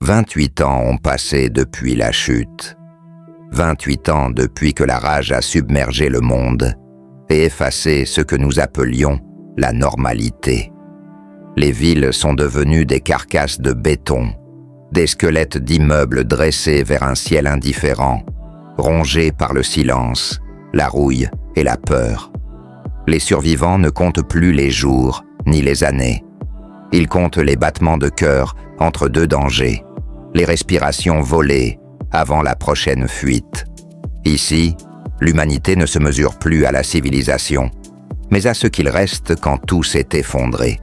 28 ans ont passé depuis la chute. 28 ans depuis que la rage a submergé le monde et effacé ce que nous appelions la normalité. Les villes sont devenues des carcasses de béton, des squelettes d'immeubles dressés vers un ciel indifférent, rongés par le silence, la rouille et la peur. Les survivants ne comptent plus les jours ni les années. Ils comptent les battements de cœur entre deux dangers, les respirations volées avant la prochaine fuite. Ici, l'humanité ne se mesure plus à la civilisation, mais à ce qu'il reste quand tout s'est effondré.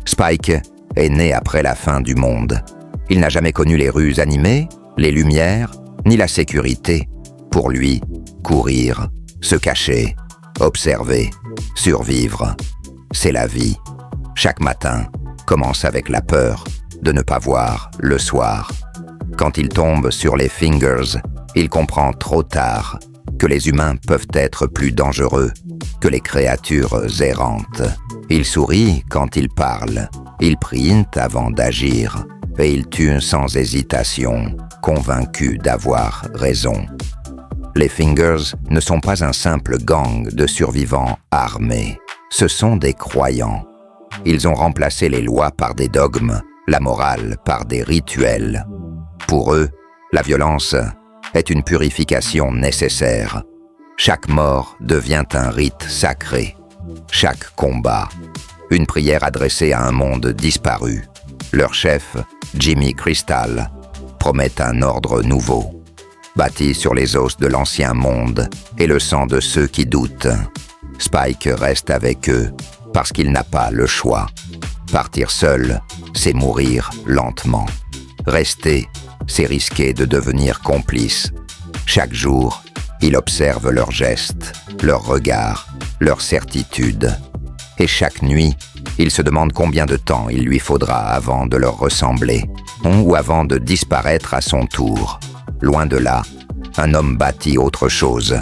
Spike est né après la fin du monde. Il n'a jamais connu les rues animées, les lumières, ni la sécurité. Pour lui, courir, se cacher, observer, survivre, c'est la vie. Chaque matin commence avec la peur de ne pas voir le soir. Quand il tombe sur les Fingers, il comprend trop tard que les humains peuvent être plus dangereux que les créatures errantes. Il sourit quand il parle, il printe avant d'agir, et il tue sans hésitation, convaincu d'avoir raison. Les Fingers ne sont pas un simple gang de survivants armés, ce sont des croyants. Ils ont remplacé les lois par des dogmes, la morale par des rituels. Pour eux, la violence est une purification nécessaire. Chaque mort devient un rite sacré. Chaque combat, une prière adressée à un monde disparu. Leur chef, Jimmy Crystal, promet un ordre nouveau, bâti sur les os de l'ancien monde et le sang de ceux qui doutent. Spike reste avec eux parce qu'il n'a pas le choix. Partir seul, c'est mourir lentement. Rester, c'est risquer de devenir complice. Chaque jour, il observe leurs gestes, leurs regards, leurs certitudes. Et chaque nuit, il se demande combien de temps il lui faudra avant de leur ressembler, ou avant de disparaître à son tour. Loin de là, un homme bâtit autre chose.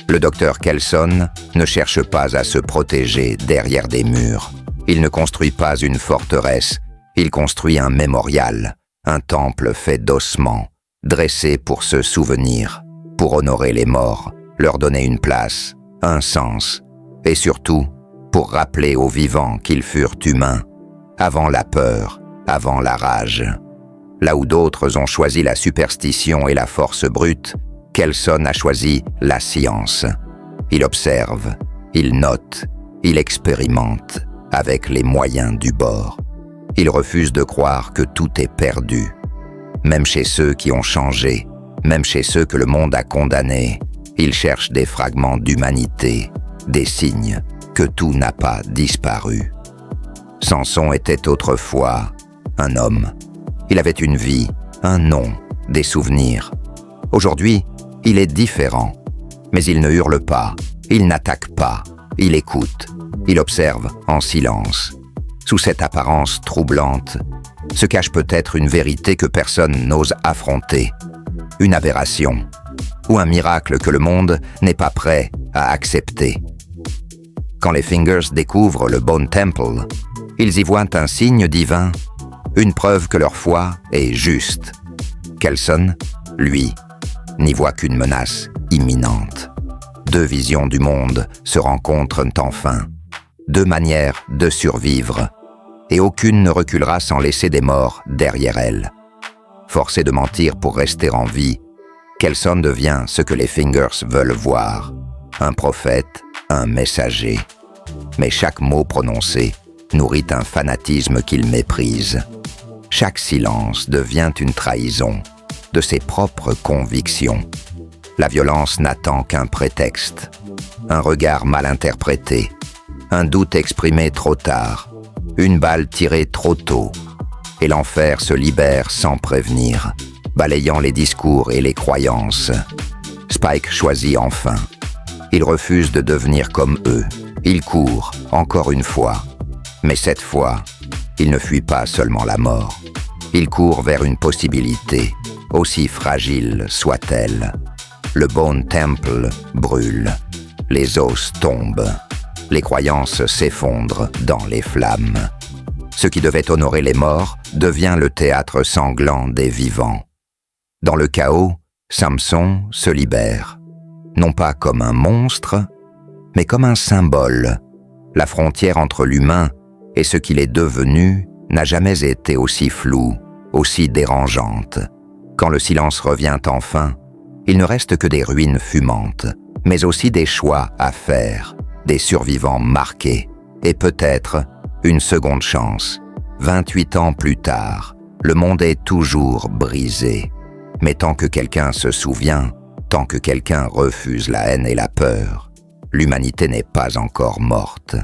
Le docteur Kelson ne cherche pas à se protéger derrière des murs. Il ne construit pas une forteresse, il construit un mémorial, un temple fait d'ossements, dressé pour se souvenir, pour honorer les morts, leur donner une place, un sens, et surtout, pour rappeler aux vivants qu'ils furent humains, avant la peur, avant la rage. Là où d'autres ont choisi la superstition et la force brute, Kelson a choisi la science. Il observe, il note, il expérimente avec les moyens du bord. Il refuse de croire que tout est perdu. Même chez ceux qui ont changé, même chez ceux que le monde a condamnés, il cherche des fragments d'humanité, des signes que tout n'a pas disparu. Samson était autrefois un homme. Il avait une vie, un nom, des souvenirs. Aujourd'hui, il est différent. Mais il ne hurle pas, il n'attaque pas, il écoute, il observe en silence. Sous cette apparence troublante, se cache peut-être une vérité que personne n'ose affronter, une aberration, ou un miracle que le monde n'est pas prêt à accepter. Quand les Fingers découvrent le Bone Temple, ils y voient un signe divin, une preuve que leur foi est juste. Kelson, lui, n'y voit qu'une menace imminente. Deux visions du monde se rencontrent enfin, deux manières de survivre, et aucune ne reculera sans laisser des morts derrière elle. Forcé de mentir pour rester en vie, Kelson devient ce que les Fingers veulent voir, un prophète, un messager. Mais chaque mot prononcé nourrit un fanatisme qu'il méprise. Chaque silence devient une trahison de ses propres convictions. La violence n'attend qu'un prétexte, un regard mal interprété, un doute exprimé trop tard, une balle tirée trop tôt, et l'enfer se libère sans prévenir, balayant les discours et les croyances. Spike choisit enfin. Il refuse de devenir comme eux. Il court, encore une fois. Mais cette fois, il ne fuit pas seulement la mort. Il court vers une possibilité, aussi fragile soit-elle. Le Bone Temple brûle. Les os tombent. Les croyances s'effondrent dans les flammes. Ce qui devait honorer les morts devient le théâtre sanglant des vivants. Dans le chaos, Samson se libère, non pas comme un monstre, mais comme un symbole. La frontière entre l'humain et ce qu'il est devenu n'a jamais été aussi floue, aussi dérangeante. Quand le silence revient enfin, il ne reste que des ruines fumantes, mais aussi des choix à faire, des survivants marqués, et peut-être une seconde chance. 28 ans plus tard, le monde est toujours brisé. Mais tant que quelqu'un se souvient, tant que quelqu'un refuse la haine et la peur, l'humanité n'est pas encore morte.